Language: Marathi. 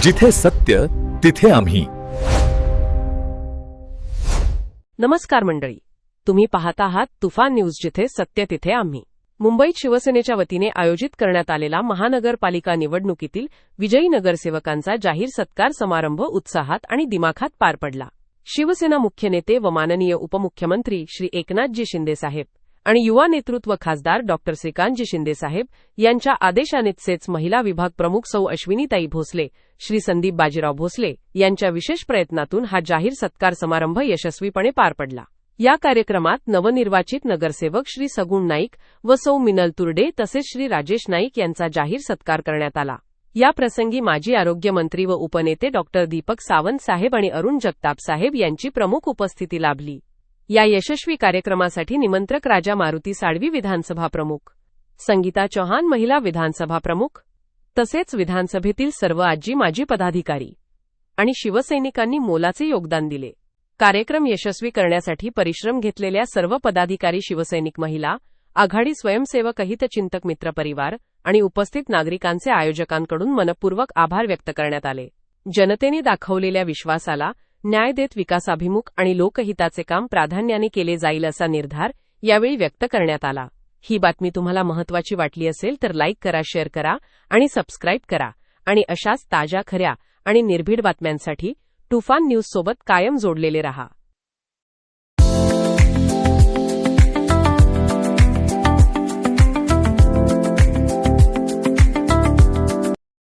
जिथे सत्य तिथे आम्ही. नमस्कार मंडळी, तुम्ही पाहत आहात तुफान न्यूज, जिथे सत्य तिथे आम्ही. मुंबईत शिवसेनेच्या वतीने आयोजित करण्यात आलेला महानगरपालिका निवडणुकीतील विजयी नगरसेवकांचा जाहीर सत्कार समारंभ उत्साहात आणि दिमाखात पार पडला. शिवसेना मुख्य नेते व माननीय उपमुख्यमंत्री श्री एकनाथजी शिंदेसाहेब आणि युवा नेतृत्व खासदार डॉक्टर श्रीकांतजी शिंदेसाहेब यांच्या आदेशानेच महिला विभाग प्रमुख सौ अश्विनीताई भोसले, श्री संदीप बाजीराव भोसले यांच्या विशेष प्रयत्नातून हा जाहीर सत्कार समारंभ यशस्वीपणे पार पडला. या कार्यक्रमात नवनिर्वाचित नगरसेवक श्री सगुण नाईक व सौ मिनल तुर्डे तसेच श्री राजेश नाईक यांचा जाहीर सत्कार करण्यात आला. या प्रसंगी माजी आरोग्यमंत्री व उपनेते डॉक्टर दीपक सावंत साहेब आणि अरुण जगताप साहेब यांची प्रमुख उपस्थिती लाभली. या यशस्वी कार्यक्रमासाठी निमंत्रक राजा मारुती साळवी विधानसभा प्रमुख, संगीता चौहान महिला विधानसभा प्रमुख तसेच विधानसभेतील सर्व आजी माजी पदाधिकारी आणि शिवसैनिकांनी मोलाचे योगदान दिले. कार्यक्रम यशस्वी करण्यासाठी परिश्रम घेतलेल्या सर्व पदाधिकारी, शिवसैनिक, महिला आघाडी, स्वयंसेवक, हितचिंतक, मित्र परिवार आणि उपस्थित नागरिकांचे आयोजकांकडून मनपूर्वक आभार व्यक्त करण्यात आले. जनतेने दाखवलेल्या विश्वासाला न्याय देत विकासाभिमुख आणि लोकहिताचे काम प्राधान्याने केले जाईल असा निर्धार यावेळी व्यक्त करण्यात आला. ही बातमी तुम्हाला महत्त्वाची वाटली असेल तर लाईक करा, शेअर करा आणि सबस्क्राईब करा आणि अशाच ताज्या, खऱ्या आणि निर्भीड बातम्यांसाठी तुफान न्यूज सोबत कायम जोडलेले रहा.